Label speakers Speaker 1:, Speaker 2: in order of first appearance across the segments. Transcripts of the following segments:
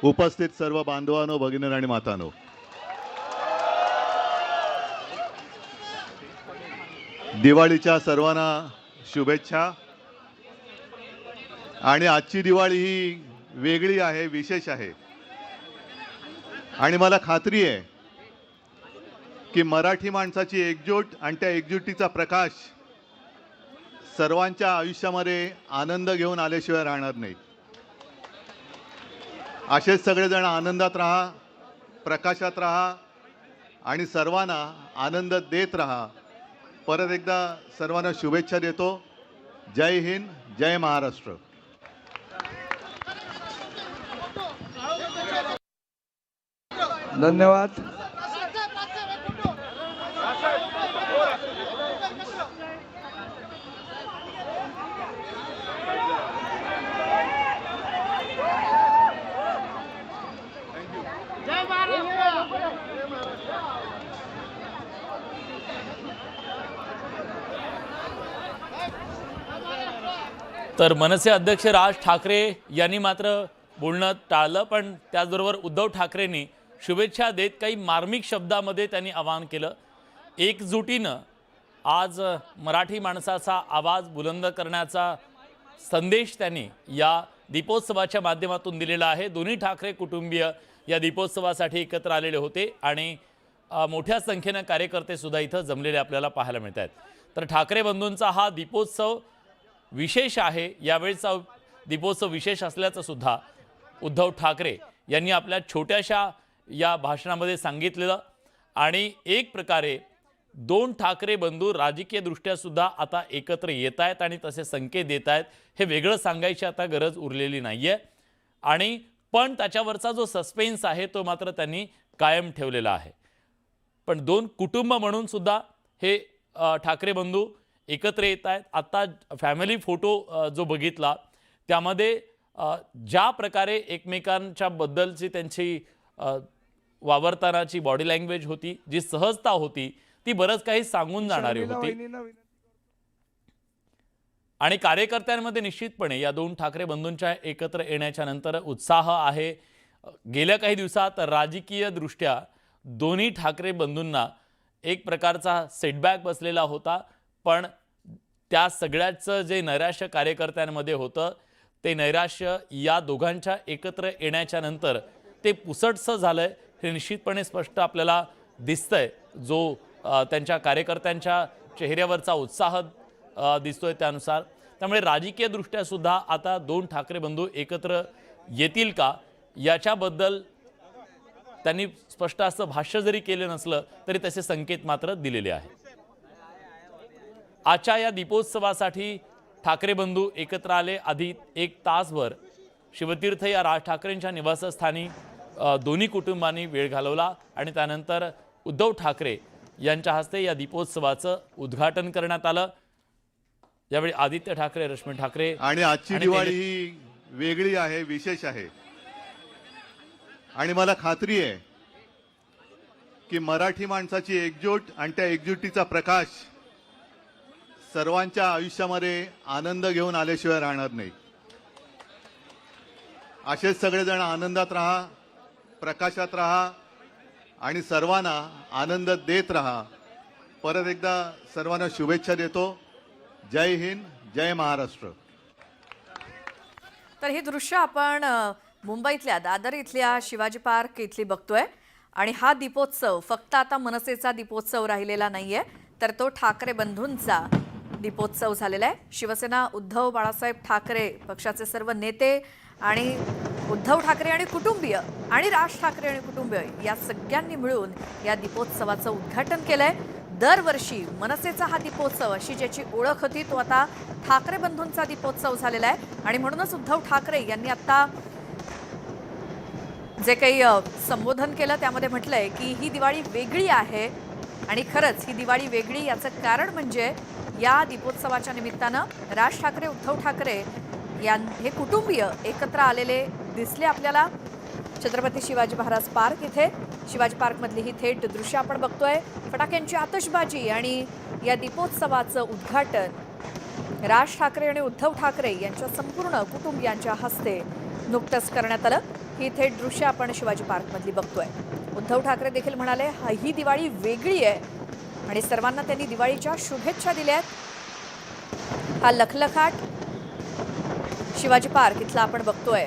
Speaker 1: उपस्थित सर्व बांधवांनो, भगिनी आणि मातांनो, दिवाळीच्या सर्वांना शुभेच्छा। आणि आजची दिवाळी ही वेगळी आहे, विशेष आहे आणि मला खात्री आहे की मराठी माणसाची एकजूट आणि त्या एकजुटीचा प्रकाश सर्वांच्या आयुष्यामध्ये आनंद घेऊन आल्याशिवाय राहणार नाही। असेच सगळेजण आनंदात राहा, प्रकाशात राहा आणि सर्वांना आनंद देत राहा। परत एकदा सर्वांना शुभेच्छा देतो। जय हिंद, जय महाराष्ट्र।
Speaker 2: धन्यवाद।
Speaker 3: तर मनसे अध्यक्ष राज ठाकरे यांनी मात्र बोलणं टाळलं, पण त्याचबरोबर उद्धव ठाकरेंनी शुभेच्छा देत काही मार्मिक शब्दामध्ये त्यांनी आवाहन केलं। एकजुटीनं आज मराठी माणसाचा आवाज बुलंद करण्याचा संदेश त्यांनी या दीपोत्सवाच्या माध्यमातून दिलेला आहे। दोन्ही ठाकरे कुटुंबीय या दीपोत्सवासाठी एकत्र आलेले होते आणि मोठ्या संख्येने कार्यकर्ते सुद्धा इथं जमलेले आपल्याला पाहायला मिळत आहेत। तर ठाकरे बंधूंचा हा दीपोत्सव विशेष आहे। यावेळचा दीपोत्सव विशेष असल्याचं सुद्धा उद्धव ठाकरे यांनी आपल्या छोट्याशा या भाषणामध्ये सांगितलेलं आणि एक प्रकारे दोन ठाकरे बंधू राजकीयदृष्ट्या सुद्धा आता एकत्र येत आहेत आणि तसे संकेत देत आहेत। हे वेगळं सांगायची आता गरज उरलेली नाहीये आणि पण त्याच्यावरचा जो सस्पेन्स आहे तो मात्र त्यांनी कायम ठेवलेला आहे। पण दोन कुटुंब म्हणून सुद्धा हे ठाकरे बंधू एकत्र येत आहेत। आता फॅमिली फोटो जो बघितला त्यामध्ये ज्या प्रकारे एकमेकांच्या बद्दलची त्यांची वावरतानाची बॉडी लँग्वेज होती, जी सहजता होती, ती बरंच काही सांगून जाणारी होती आणि कार्यकर्त्यांमध्ये निश्चितपणे या दोन ठाकरे बंधूंच्या एकत्र येण्याच्या नंतर उत्साह आहे। गेल्या काही दिवसात राजकीय दृष्ट्या दोन्ही ठाकरे बंधूंना एक प्रकारचा सेटबॅक बसलेला होता, पण त्या सगळ्याचं जे नैराश्य कार्यकर्त्यांमध्ये होतं ते नैराश्य या दोघांच्या एकत्र येण्याच्या नंतर ते पुसटसं झालंय हे निश्चितपणे स्पष्ट आपल्याला दिसतंय। जो त्यांच्या कार्यकर्त्यांच्या चेहऱ्यावरचा उत्साह दिसतोय त्यानुसार। त्यामुळे राजकीय दृष्ट्या सुद्धा आता दोन ठाकरे बंधू एकत्र येतील का याच्याबद्दल त्यांनी स्पष्ट असं भाष्य जरी केलं नसलं तरी तसे संकेत मात्र दिलेले आहेत। आजच्या या दीपोत्सवासाठी ठाकरे बंधू एकत्र आले। आधी एक तासभर शिवतीर्थ या राज ठाकरेंच्या निवासस्थानी दोन्ही कुटुंबांनी वेळ घालवला आणि त्यानंतर उद्धव ठाकरे यांच्या हस्ते या दीपोत्सवाचं उद्घाटन करण्यात आलं। यावेळी आदित्य ठाकरे, रश्मी ठाकरे
Speaker 1: आणि आजची दिवाळी ही वेगळी आहे, विशेष आहे आणि मला खात्री आहे की मराठी माणसाची एकजूट आणि त्या एकजुटीचा प्रकाश सर्वांच्या आयुष्यामध्ये आनंद घेऊन आल्याशिवाय राहणार नाही। असेच सगळेजण आनंदात राहा, प्रकाशात राहा आणि सर्वांना आनंद देत राहा। परत एकदा सर्वांना शुभेच्छा देतो। जय हिंद, जय महाराष्ट्र।
Speaker 4: तर हे दृश्य आपण मुंबईतल्या दादर इथल्या शिवाजी पार्क इथली बघतोय आणि हा दीपोत्सव फक्त आता मनसेचा दीपोत्सव राहिलेला नाहीये, तर तो ठाकरे बंधूंचा दीपोत्सव झालेला आहे। शिवसेना उद्धव बाळासाहेब ठाकरे पक्षाचे सर्व नेते आणि उद्धव ठाकरे आणि कुटुंबीय आणि राज ठाकरे आणि कुटुंबीय या सगळ्यांनी मिळून या दीपोत्सवाचं उद्घाटन केलंय। दरवर्षी मनसेचा हा दीपोत्सव अशी ज्याची ओळख होती तो आता ठाकरे बंधूंचा दीपोत्सव झालेला आहे आणि म्हणूनच उद्धव ठाकरे यांनी आता जे काही संबोधन केलं त्यामध्ये म्हटलंय की ही दिवाळी वेगळी आहे आणि खरंच ही दिवाळी वेगळी याचं कारण म्हणजे या दीपोत्सवाच्या निमित्तानं राज ठाकरे, उद्धव ठाकरे हे कुटुंबीय एकत्र आलेले दिसले आपल्याला। छत्रपती शिवाजी महाराज पार्क इथे शिवाजी पार्कमधली ही थेट दृश्य आपण बघतोय। फटाक्यांची आतषबाजी आणि या दीपोत्सवाचं उद्घाटन राज ठाकरे आणि उद्धव ठाकरे यांच्या संपूर्ण कुटुंबियांच्या हस्ते नुकतंच करण्यात आलं। ही थेट दृश्य आपण शिवाजी पार्कमधली बघतोय। उद्धव ठाकरे देखील म्हणाले ही दिवाळी वेगळी आहे आणि सर्वांना त्यांनी दिवाळीच्या शुभेच्छा दिल्या आहेत। हा लखलखाट शिवाजी पार्क इथला आपण बघतोय।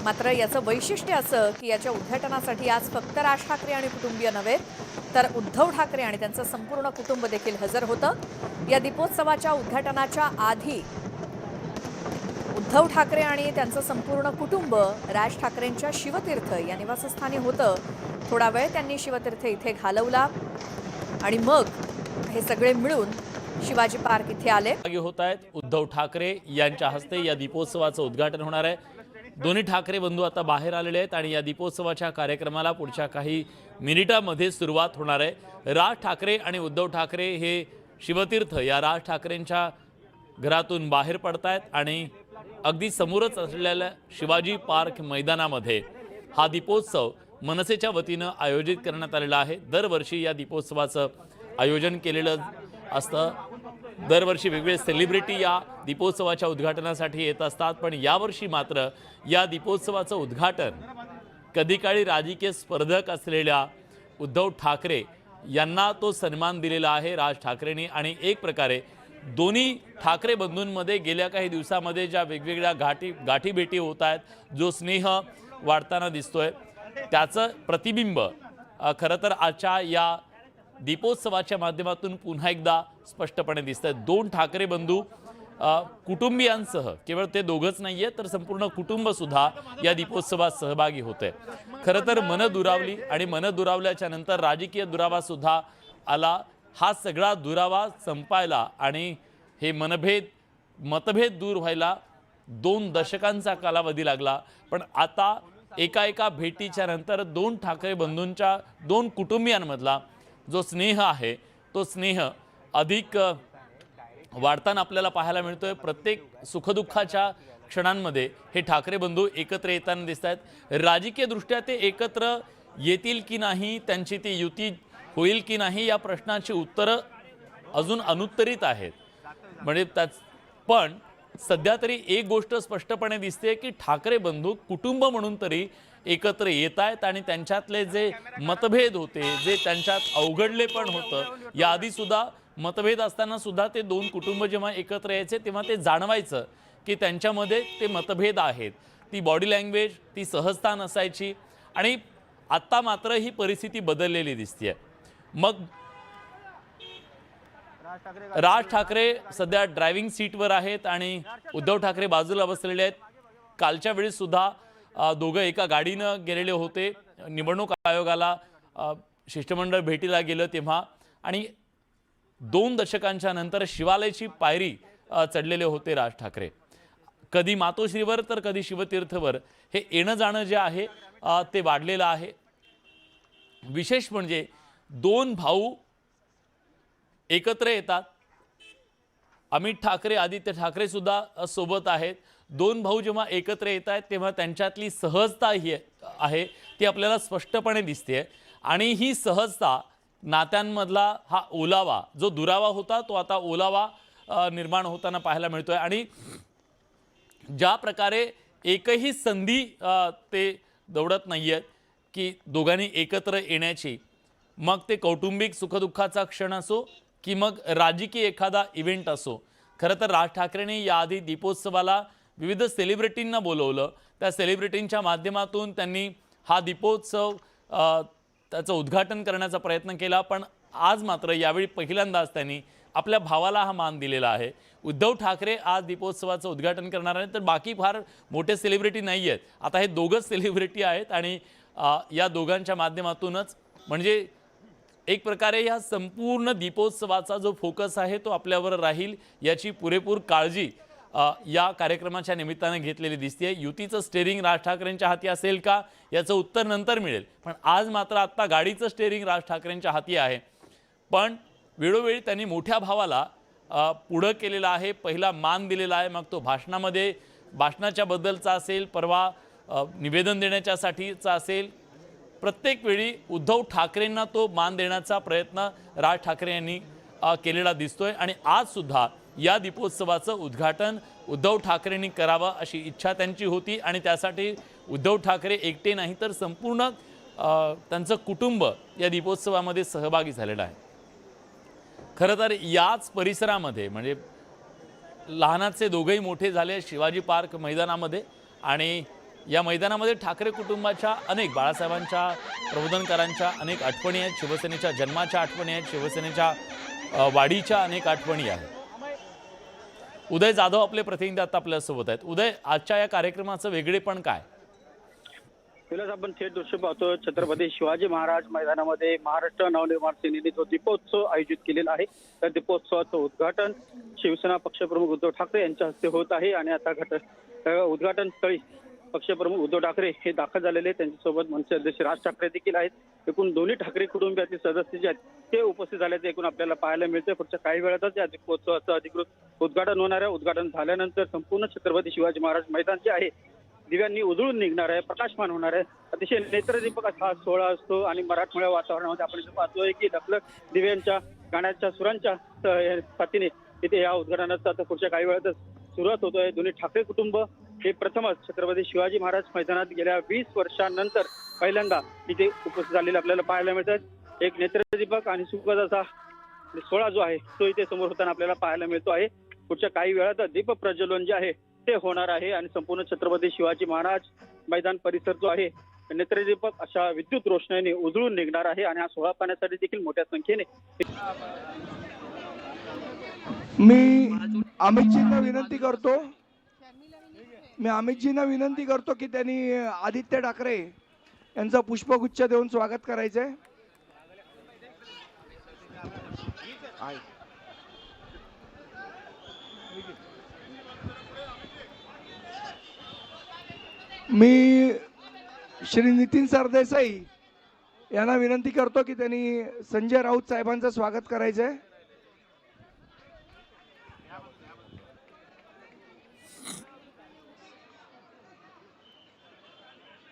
Speaker 4: मात्र याचं वैशिष्ट्य असं की याच्या उद्घाटनासाठी आज फक्त राज ठाकरे आणि कुटुंबीय नव्हे तर उद्धव ठाकरे आणि त्यांचं संपूर्ण कुटुंब देखील हजर होतं। या दीपोत्सवाच्या उद्घाटनाच्या आधी उद्धव ठाकरे आणि त्यांचं संपूर्ण कुटुंब राज ठाकरेंच्या शिवतीर्थ या निवासस्थानी होतं। थोडा वेळ त्यांनी शिवतीर्थ इथे घालवला आणि मग हे सगळे मिळून शिवाजी पार्क इथे आले।
Speaker 3: होत आहेत उद्धव ठाकरे यांच्या हस्ते या दीपोत्सवाचं उद्घाटन होणार आहे। दोन्ही ठाकरे बंधू आता बाहेर आलेले आहेत आणि या दीपोत्सवाच्या कार्यक्रमाला पुढच्या काही मिनिटांमध्ये सुरुवात होणार आहे। राज ठाकरे आणि उद्धव ठाकरे हे शिवतीर्थ या राज ठाकरेंच्या घरातून बाहेर पडतायत आणि अगदी समोरच असलेल्या शिवाजी पार्क मैदानामध्ये हा दीपोत्सव मनसेच्या वतीनं आयोजित करण्यात आलेला आहे। दरवर्षी या दीपोत्सवाचं आयोजन केलेलं असतं। दरवर्षी वेगवेगळे सेलिब्रिटी या दीपोत्सवाच्या उद्घाटनासाठी येत असतात, पण यावर्षी मात्र या दीपोत्सवाचं उद्घाटन कधी काळी राजकीय स्पर्धक असलेल्या उद्धव ठाकरे यांना तो सन्मान दिलेला आहे राज ठाकरेंनी। आणि एक प्रकारे दोन्ही ठाकरे बंधूंमध्ये गेल्या काही दिवसामध्ये ज्या वेगवेगळ्या गाठीभेटी होत आहेत, जो स्नेह वाढताना दिसतोय, त्याचं प्रतिबिंब खरं तर आजच्या या दीपोत्सवाच्या माध्यमातून पुन्हा एकदा स्पष्टपणे दिसत आहेत। दोन ठाकरे बंधू कुटुंबियांसह, केवळ ते दोघंच नाहीये तर संपूर्ण कुटुंब सुद्धा या दीपोत्सवात सहभागी होते। खरं तर मन दुरावली आणि मन दुरावल्याच्या नंतर राजकीय दुरावा सुद्धा आला। हा सगळा दुरावा संपायला आणि हे मतभेद दूर व्हायला 2 दशकांचा कालावधी लागला, पण आता एका भेटीच्या नंतर दोन ठाकरे बंधूंच्या दोन कुटुंबियांमधला जो स्नेह आहे तो स्नेह अधिक वाढताना आपल्याला पाहायला मिळतोय। प्रत्येक सुखदुःखाच्या क्षणांमध्ये हे ठाकरे बंधू एकत्र येताना दिसत आहेत। राजकीय दृष्ट्या ते एकत्र येतील की नाही, त्यांची ती युती होईल की नाही या प्रश्नाची उत्तरं अजून अनुत्तरित आहेत। म्हणजे पण सध्या तरी एक गोष्ट स्पष्टपणे दिसते की ठाकरे बंधू कुटुंब म्हणून तरी एकत्र येत आहेत आणि त्यांच्यातले जे मतभेद होते, जे त्यांच्यात अवघडले पण होतं, याआधी सुद्धा मतभेद असताना सुद्धा ते दोन कुटुंब जेव्हा एकत्र यायचे तेव्हा ते जाणवायचं की त्यांच्यामध्ये ते मतभेद आहेत। ती बॉडी लँग्वेज, ती सहजता नसायची आणि आता मात्र ही परिस्थिती बदललेली दिसते। मग राज ठाकरे सध्या ड्रायव्हिंग सीटवर आहेत आणि उद्धव ठाकरे बाजूला बसलेले आहेत। कालच्या वेळी सुद्धा दोघं एका गाडीनं गेलेले होते निवडणूक आयोगाला शिष्टमंडळ भेटीला गेलं तेव्हा, आणि 2 दशकांच्या नंतर शिवालयाची पायरी चढलेले होते राज ठाकरे। कधी मातोश्रीवर तर कधी शिवतीर्थवर हे येणं जाणं जे आहे ते वाढलेलं आहे। विशेष म्हणजे 2 भाऊ एकत्र येतात। अमित ठाकरे, आदित्य ठाकरे सुद्धा सोबत आहेत। 2 भाऊ जेव्हा एकत्र येत आहेत तेव्हा त्यांच्यातली सहजता ही आहे ती आपल्याला स्पष्टपणे दिसते आणि ही सहजता नात्यांमधला हा ओलावा, जो दुरावा होता तो आता ओलावा निर्माण होताना पाहायला मिळतोय। आणि ज्या प्रकारे एकही संधी ते दौडत नाहीयेत की दोघांनी एकत्र येण्याची, मग ते कौटुंबिक सुखदुःखाचा क्षण असो की मग राजकीय एखादा इव्हेंट असो। खरं तर राज ठाकरेंनी याआधी दीपोत्सवाला विविध सेलिब्रिटींना बोलवलं, त्या सेलिब्रिटींच्या माध्यमातून त्यांनी हा दीपोत्सव त्याचं उद्घाटन करण्याचा प्रयत्न केला, पण आज मात्र यावेळी पहिल्यांदाच त्यांनी आपल्या भावाला हा मान दिलेला आहे। उद्धव ठाकरे आज दीपोत्सवाचं उद्घाटन करणार आहेत, तर बाकी फार मोठे सेलिब्रिटी नाही आहेत। आता हे दोघंच सेलिब्रिटी आहेत आणि या दोघांच्या माध्यमातूनच म्हणजे एक प्रकारे या संपूर्ण दीपोत्सवाचा जो फोकस आहे तो आपल्यावर राहील याची पुरेपूर काळजी या कार्यक्रमाच्या निमित्ताने घेतलेली दिसते। युतीचं स्टेरिंग राज ठाकरेंच्या हाती असेल का याचं उत्तर नंतर मिळेल, पण आज मात्र आत्ता गाडीचं स्टेरिंग राज ठाकरेंच्या हाती आहे। पण वेळोवेळी त्यांनी मोठ्या भावाला पुढं केलेला आहे, पहिला मान दिलेला आहे, मग तो भाषणाच्या बद्दलचा असेल, परवा निवेदन देण्याच्यासाठीचा असेल, प्रत्येक वेळी उद्धव ठाकरेंना तो मान देण्याचा प्रयत्न राज ठाकरे यांनी केलेला दिसतोय। आणि आज सुद्धा या दीपोत्सवाचं उद्घाटन उद्धव ठाकरेंनी करावा अशी इच्छा त्यांची होती आणि त्यासाठी उद्धव ठाकरे एकटे नाही तर संपूर्ण त्यांचं कुटुंब या दीपोत्सवामध्ये सहभागी झालेलं आहे. खरं तर याच परिसरामध्ये म्हणजे लहानाचे दोघेही मोठे झाले शिवाजी पार्क मैदानामध्ये आणि या मैदानामध्ये ठाकरे कुटुंबाच्या अनेक बाळासाहेबांच्या प्रबोधनकारांच्या अनेक आठवणी आहेत. शिवसेनेच्या जन्माच्या आठवणी आहेत. शिवसेनेच्या वाढीच्या अनेक आठवणी आहेत. उदय जाधव आपले प्रतिनिधी आता आपल्यासोबत आहेत. उदय, आजच्या या कार्यक्रमाचं वेगळेपण काय?
Speaker 2: पहिल्याच आपण थेट दृश्य पाहतो छत्रपती शिवाजी महाराज मैदानामध्ये महाराष्ट्र नवनिर्माण सेनेने जो दीपोत्सव आयोजित केलेला आहे त्या दीपोत्सवाचं उद्घाटन शिवसेना पक्षप्रमुख उद्धव ठाकरे यांच्या हस्ते होत आहे आणि आता उद्घाटन स्थळी पक्षप्रमुख उद्धव ठाकरे हे दाखल झालेले. त्यांच्यासोबत मनसे अध्यक्ष राज ठाकरे देखील आहेत. एकूण दोन्ही ठाकरे कुटुंबातील सदस्य जे आहेत ते उपस्थित झाल्याचे एकूण आपल्याला पाहायला मिळते. पुढच्या काही वेळातच या दीपोत्सवाचं अधिकृत उद्घाटन होणार आहे. उद्घाटन झाल्यानंतर संपूर्ण छत्रपती शिवाजी महाराज मैदान जे आहे दिव्यांनी उजळून निघणार आहे, प्रकाशमान होणार आहे. अतिशय नेत्रदीपक हा सोहळा असतो आणि मराठमोळ्या वातावरणामध्ये आपण इथे पाहतोय की लखलख दिव्यांच्या गाण्याच्या सुरांच्या साथीने इथे या उद्घाटनाचा आता पुढच्या काही वेळातच सुरुवात होतोय. दोन्ही ठाकरे कुटुंब हे प्रथमच छत्रपती शिवाजी महाराज मैदानात गेल्या 20 वर्षांनंतर पहिल्यांदा इथे उपस्थित झालेले आपल्याला पाहायला मिळतात. एक नेत्रदीपक आणि सुखद असा सोहळा जो आहे तो इथे समोर होताना आपल्याला पाहायला मिळतो आहे. पुढच्या काही वेळात दीप प्रज्वलन जे आहे ते होणार आहे आणि संपूर्ण छत्रपती शिवाजी महाराज मैदान परिसर जो आहे नेत्रदीपक अशा विद्युत रोषणाईने उजळून निघणार आहे आणि हा सोहळा पाहण्यासाठी देखील मोठ्या संख्येने
Speaker 5: मी अमितजींना विनंती करतो की त्यांनी आदित्य ठाकरे यांचं पुष्पगुच्छ देऊन स्वागत करायचंय. मी श्री नितीन सरदेसाई यांना विनंती करतो की त्यांनी संजय राऊत साहेबांचं स्वागत करायचंय.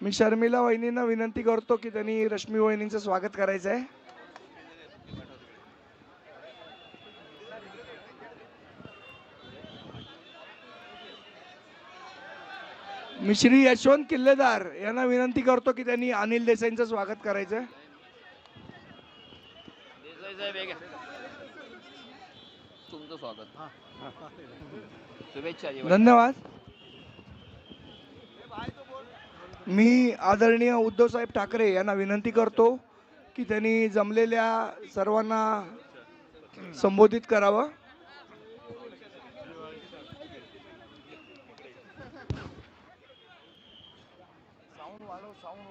Speaker 5: मी शर्मिला वहिनींना विनंती करतो की त्यांनी रश्मी वहिनींचं स्वागत करायचं आहे. मी श्री यशवंत किल्लेदार यांना विनंती करतो की त्यांनी अनिल देसाईंचं स्वागत करायचं आहे.
Speaker 6: तुमचं स्वागत. शुभेच्छा.
Speaker 5: धन्यवाद. मी आदरणीय उद्धव साहेब ठाकरे यांना विनंती करतो की त्यांनी जमलेल्या सर्वांना संबोधित करावं.